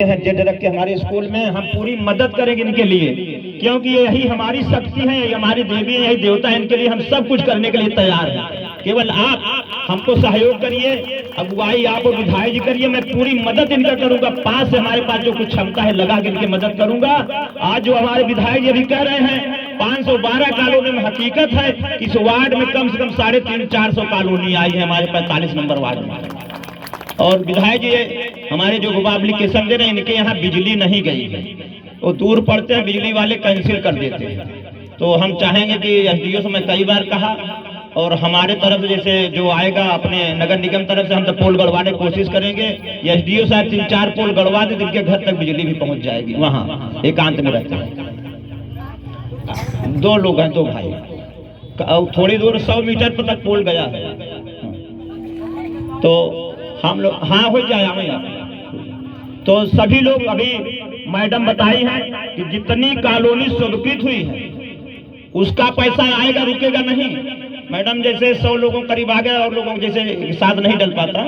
है जेड रख के हमारे स्कूल में, हम पूरी मदद करेंगे इनके लिए, क्योंकि यही हमारी शक्ति है, ये हमारी देवी है, यही देवता है। इनके लिए हम सब कुछ करने के लिए तैयार हैं। केवल आप हमको सहयोग करिए, अगुवाई आप और विधायक जी करिए, मैं पूरी मदद इनका करूंगा। पास से हमारे पास जो कुछ क्षमता है लगा के इनकी मदद करूंगा। आज जो हमारे विधायक जी अभी कह रहे हैं 512 कॉलोनी में, हकीकत है कि इस वार्ड में कम से कम 350-400 कॉलोनी आई है हमारे 45 नंबर वार्ड में। और विधायक जी हमारे जो एप्लीकेशन दे रहे हैं, इनके यहाँ बिजली नहीं गई है, वो दूर पड़ते हैं, बिजली वाले कैंसिल कर देते हैं। तो हम चाहेंगे कि एसडीओ से मैं कई बार कहा, और हमारे तरफ से जैसे जो आएगा अपने नगर निगम तरफ से हम तो पोल गड़वाने की कोशिश करेंगे। एसडीओ साहब 3-4 पोल गड़वा दे, जिनके घर तक बिजली भी पहुंच जाएगी। वहाँ एकांत में रहते हैं, 2 लोग हैं, 2 भाई, थोड़ी दूर 100 मीटर पर तक पोल गया है। तो हम लोग हाँ हो जाए। तो सभी लोग, अभी मैडम बताई है कि जितनी कॉलोनी स्वीकृत हुई है उसका पैसा आएगा, रुकेगा नहीं। मैडम जैसे 100 लोगों करीब आ गया, और लोगों जैसे साथ नहीं डल पाता,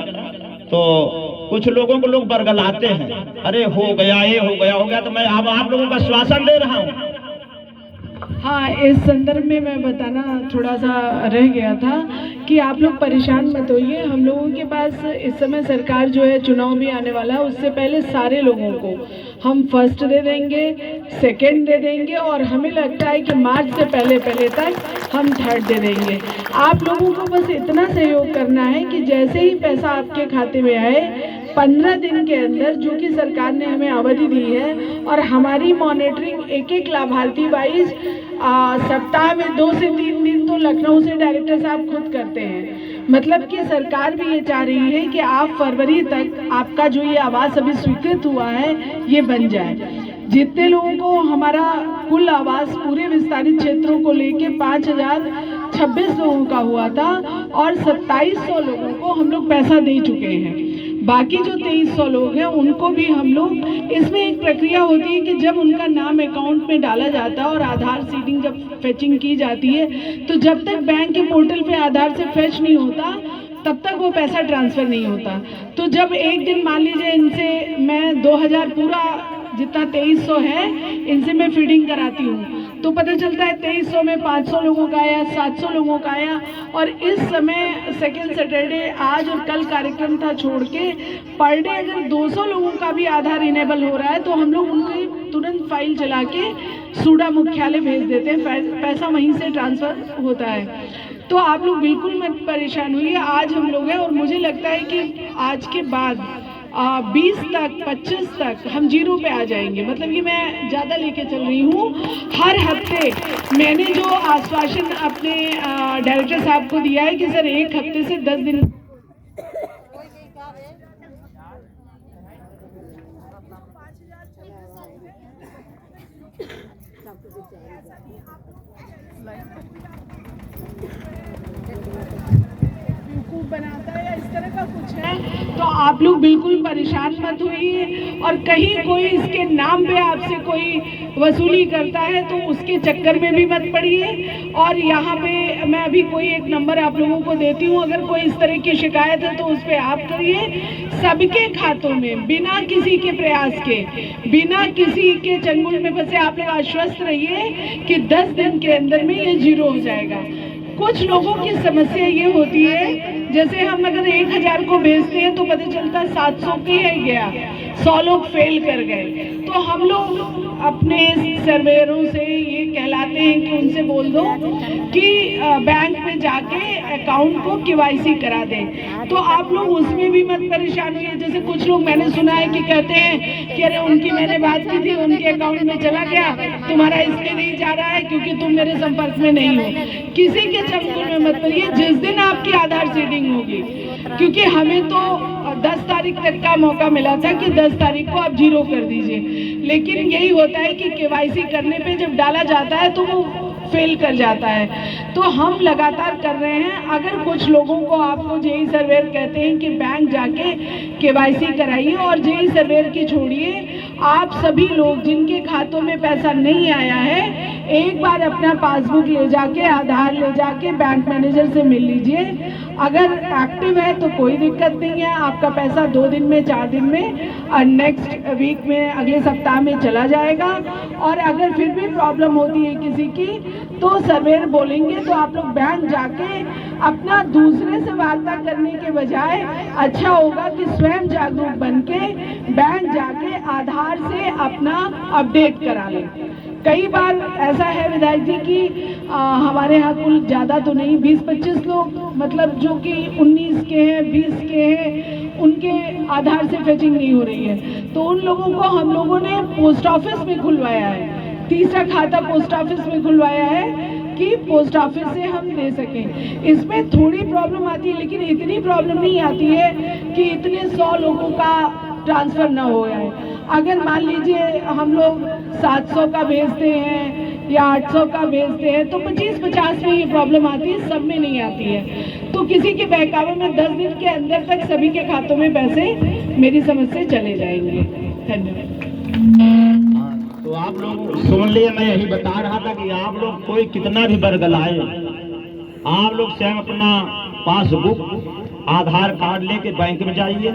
तो कुछ लोगों को लोग बरगलाते हैं, अरे हो गया, ये हो गया। तो मैं अब आप लोगों का आश्वासन दे रहा हूँ। हाँ, इस संदर्भ में मैं बताना थोड़ा सा रह गया था कि आप लोग परेशान मत होइए। हम लोगों के पास इस समय सरकार जो है, चुनाव भी आने वाला है, उससे पहले सारे लोगों को हम फर्स्ट दे देंगे, सेकंड दे देंगे, और हमें लगता है कि मार्च से पहले तक हम थर्ड दे देंगे। आप लोगों को बस इतना सहयोग करना है कि जैसे ही पैसा आपके खाते में आए, 15 दिन के अंदर, जो कि सरकार ने हमें अवधि दी है, और हमारी मॉनिटरिंग एक लाभार्थी वाइज सप्ताह में 2 से 3 दिन तो लखनऊ से डायरेक्टर साहब खुद करते हैं। मतलब कि सरकार भी ये चाह रही है कि आप फरवरी तक आपका जो ये आवास अभी स्वीकृत हुआ है ये बन जाए। जितने लोगों को हमारा कुल आवास पूरे विस्तारित क्षेत्रों को लेके 5026 लोगों का हुआ था, और 2700 लोगों को हम लोग पैसा दे चुके हैं। बाकी जो 2300 लोग हैं उनको भी हम लोग, इसमें एक प्रक्रिया होती है कि जब उनका नाम अकाउंट में डाला जाता है और आधार सीडिंग जब फेचिंग की जाती है, तो जब तक बैंक के पोर्टल पे आधार से फेच नहीं होता तब तक वो पैसा ट्रांसफ़र नहीं होता। तो जब एक दिन मान लीजिए इनसे मैं 2000 पूरा जितना 2300 है इनसे मैं फीडिंग कराती हूँ, तो पता चलता है 2300 में 500 लोगों का आया, 700 लोगों का आया। और इस समय सेकेंड सैटरडे आज और कल कार्यक्रम था छोड़ के, पर डे अगर 200 लोगों का भी आधार इनेबल हो रहा है तो हम लोग उनकी तुरंत फाइल चला के सूडा मुख्यालय भेज देते हैं, पैसा वहीं से ट्रांसफ़र होता है। तो आप लोग बिल्कुल मत परेशान होइए। आज हम लोग हैं, और मुझे लगता है कि आज के बाद 20 तक 25 तक हम 0 पे आ जाएंगे। मतलब कि मैं ज़्यादा लेके चल रही हूँ। हर हफ्ते मैंने जो आश्वासन अपने डायरेक्टर साहब को दिया है कि सर 1 हफ्ते से 10 दिन बनाता है या इस तरह का कुछ है, तो आप लोग बिल्कुल परेशान मत होइए। और कहीं कोई इसके नाम पे आपसे कोई वसूली करता है तो उसके चक्कर में भी मत पड़िए। और यहाँ पे मैं अभी कोई एक नंबर आप लोगों को देती हूँ, अगर कोई इस तरह की शिकायत है तो उस पर आप करिए। सबके खातों में बिना किसी के प्रयास के, बिना किसी के चंगुल में फंसे आप लोग आश्वस्त रहिए कि 10 दिन के अंदर में ये 0 हो जाएगा। कुछ लोगों की समस्या ये होती है, जैसे हम अगर 1000 को भेजते हैं तो पता चलता 700 के ही गया, 100 लोग फेल कर गए। तो हम लोग अपने सर्वेयरों से ये कहलाते हैं कि उनसे बोल दो कि बैंक में जाके अकाउंट को केवाईसी करा दें। तो आप लोग उसमें भी मत परेशान होइए। जैसे कुछ लोग मैंने सुना है कि कहते हैं कि अरे उनकी मैंने बात की थी, उनके अकाउंट में चला गया, तुम्हारा इसलिए नहीं जा रहा है क्योंकि तुम मेरे संपर्क में नहीं हो। किसी के चंगुल में मत पड़िए। जिस दिन आपकी आधार सीडिंग होगी, क्योंकि हमें तो 10 तारीख तक का मौका मिला था कि 10 तारीख को आप 0 कर दीजिए, लेकिन यही होता है कि केवाईसी करने पे जब डाला जाता है तो वो फेल कर जाता है। तो हम लगातार कर रहे हैं। अगर कुछ लोगों को आपको जेई सर्वेयर कहते हैं कि बैंक जाके केवाईसी कराइए, और जेई सर्वेयर की छोड़िए, आप सभी लोग जिनके खातों में पैसा नहीं आया है एक बार अपना पासबुक ले जाके, आधार ले जाके बैंक मैनेजर से मिल लीजिए। अगर एक्टिव है तो कोई दिक्कत नहीं है, आपका पैसा 2 दिन में, 4 दिन में और नेक्स्ट वीक में, अगले सप्ताह में चला जाएगा। और अगर फिर भी प्रॉब्लम होती है किसी की तो सर्वेयर बोलेंगे तो आप लोग बैंक जाके अपना दूसरे से वार्ता करने के बजाय अच्छा होगा कि स्वयं जागरूक बन के बैंक जाके आधार से अपना अपडेट करा लें। कई बार ऐसा है विधायक जी कि हमारे यहाँ कुल ज़्यादा तो नहीं, 20-25 लोग मतलब जो कि 19 के हैं, 20 के हैं, उनके आधार से फेचिंग नहीं हो रही है। तो उन लोगों को हम लोगों ने पोस्ट ऑफिस में खुलवाया है, तीसरा खाता पोस्ट ऑफिस में खुलवाया है कि पोस्ट ऑफिस से हम दे सकें। इसमें थोड़ी प्रॉब्लम आती है, लेकिन इतनी प्रॉब्लम नहीं आती है कि इतने 100 लोगों का ट्रांसफ़र ना हो जाए। अगर मान लीजिए हम लोग 700 का भेजते हैं या 800 का भेजते हैं तो 25-50 में ये प्रॉब्लम आती है, सब में नहीं आती है। तो किसी के बहकावे में 10 दिन के अंदर तक सभी के खातों में पैसे मेरी समझ से चले जाएंगे। धन्यवाद। तो आप लोग सुन लिए, मैं यही बता रहा था कि आप लोग कोई कितना भी बरगलाए, आप लोग स्वयं अपना पासबुक, आधार कार्ड लेके बैंक में जाइए,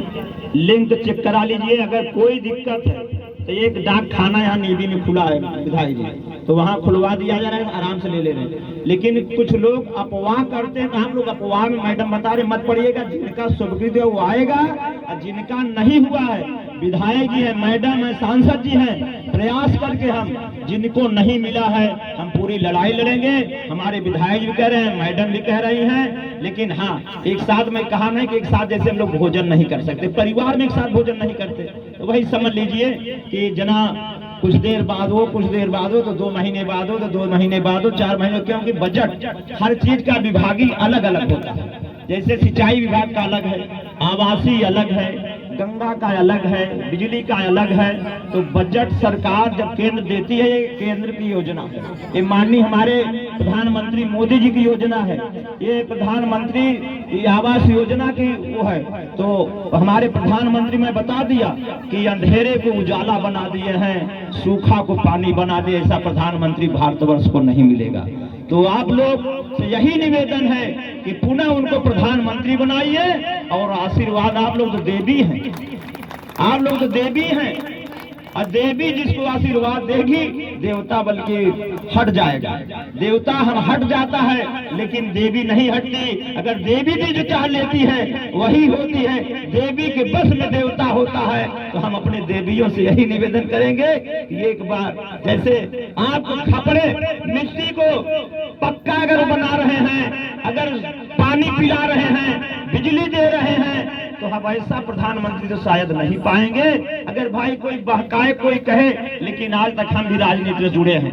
लिंक चेक करा लीजिए। अगर कोई दिक्कत है तो एक डाक खाना यहाँ नीबी में खुला है विधायक जी, तो वहाँ खुलवा दिया जा रहा है, आराम से ले ले रहे हैं। लेकिन कुछ लोग अफवाह करते हैं, तो हम लोग अफवाह में मैडम बता रहे मत पड़िएगा। जिनका स्वीकृत है वो आएगा और जिनका नहीं हुआ है, विधायक जी है, मैडम है, सांसद जी हैं, प्रयास करके हम जिनको नहीं मिला है हम पूरी लड़ाई लड़ेंगे। हमारे विधायक भी कह रहे हैं, मैडम भी कह रही हैं। लेकिन हाँ, एक साथ में कहा नहीं कि एक साथ जैसे हम लोग भोजन नहीं कर सकते, परिवार में एक साथ भोजन नहीं करते, तो वही समझ लीजिए कि जना कुछ देर बाद हो, कुछ देर बाद हो, तो 2 महीने बाद हो, तो 2 महीने बाद हो, 4 महीने, क्योंकि बजट हर चीज का विभागीय अलग अलग होता है। जैसे सिंचाई विभाग का अलग है, आवासीय अलग है, गंगा का अलग है, बिजली का अलग है। तो बजट सरकार जब केंद्र देती है, ये केंद्र की योजना है, ये माननीय हमारे प्रधानमंत्री मोदी जी की योजना है, ये प्रधानमंत्री आवास योजना की वो है। तो हमारे प्रधानमंत्री ने बता दिया कि अंधेरे को उजाला बना दिए हैं, सूखा को पानी बना दिए, ऐसा प्रधानमंत्री भारतवर्ष को नहीं मिलेगा। तो आप लोग से यही निवेदन है कि पुनः उनको प्रधानमंत्री बनाइए और आशीर्वाद, आप लोग तो देवी हैं, आप लोग तो देवी हैं, और देवी जिसको आशीर्वाद देगी देवता बल्कि हट जाएगा। देवता हम हट जाता है लेकिन देवी नहीं हटती। अगर देवी भी जो चाह लेती है वही होती है, देवी के बस में देवता होता है। तो हम अपने देवियों से यही निवेदन करेंगे कि एक बार जैसे आप खपड़े मिट्टी को पक्का अगर बना रहे हैं, अगर पानी पिला रहे हैं, बिजली दे रहे हैं, तो हम ऐसा प्रधानमंत्री तो शायद नहीं पाएंगे। अगर भाई कोई बहकाए, कोई कहे, लेकिन आज तक हम भी राजनीति से जुड़े हैं,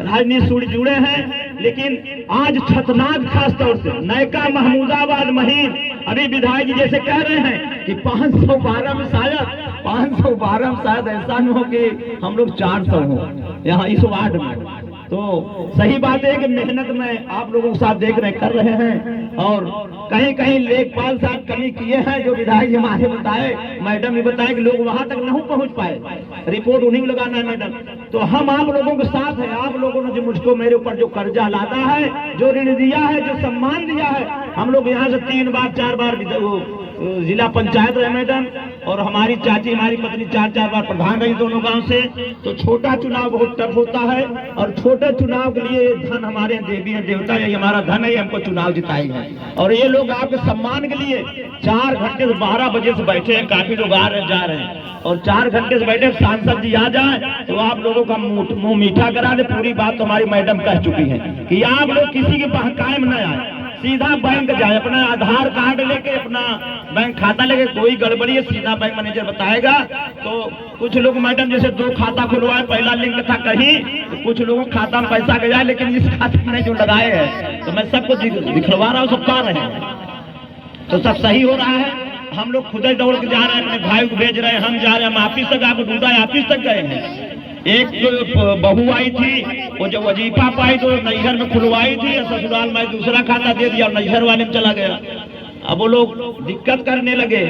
राजनीति से जुड़े हैं। लेकिन आज छतनाद खास तौर से नयका महमूदाबाद महीन, अभी विधायक जी जैसे कह रहे हैं कि 512 में शायद ऐसा न हो कि हम लोग 400 हो यहाँ इस वार्ड में। तो सही बात है कि मेहनत में आप लोगों के साथ देख रहे कर रहे हैं, और कहीं कहीं लेखपाल साहब कमी किए हैं, जो विधायक जी हमारे बताए, मैडम भी बताए कि लोग वहां तक नहीं पहुंच पाए, रिपोर्ट उन्हीं को लगाना है मैडम। तो हम आप लोगों के साथ हैं, आप लोगों ने जो मुझको मेरे ऊपर जो कर्जा लादा है, जो ऋण दिया है, जो सम्मान दिया है, हम लोग यहाँ से 3 बार 4 बार जिला पंचायत रहे मैडम, और हमारी चाची, हमारी पत्नी 4-4 बार प्रधान रही दोनों गांव से। तो छोटा चुनाव बहुत टफ होता है, और छोटे चुनाव के लिए धन हमारे देवी है, देवता है, हमारा धन है, हमको चुनाव जिताई है। और ये लोग आपके सम्मान के लिए 4 घंटे से 12 बजे से बैठे हैं, काफी लोग आ रहे जा रहे हैं, और 4 घंटे से बैठे। सांसद जी आ जाए तो आप लोगों का मुंह मीठा करा दे। पूरी बात तो हमारी मैडम कह चुकी है कि आप लोग किसी के बहकाए में न आए, सीधा बैंक जाए, अपना आधार कार्ड लेके, अपना बैंक खाता लेके, कोई गड़बड़ी है सीधा बैंक मैनेजर बताएगा। तो कुछ लोग मैडम जैसे 2 खाता खुलवाए, पहला लिंक था कहीं, तो कुछ लोगों के खाता में पैसा गया, लेकिन इस खाते में जो लगाए हैं, तो मैं सबको दिखलवा रहा हूँ, सब पा रहे हैं, तो सब सही हो रहा है। हम लोग खुद ही दौड़ के जा रहे हैं, अपने भाई को भेज रहे हैं, हम जा रहे हैं, हम ऑफिस तक, आपको ढूंढा ऑफिस तक गए हैं। एक जो बहू आई थी, वो जब वजीफा पाई तो नैहर में खुलवाई थी, ससुराल में दूसरा खाता दे दिया और नैहर वाले में चला गया। अब वो लोग दिक्कत करने लगे।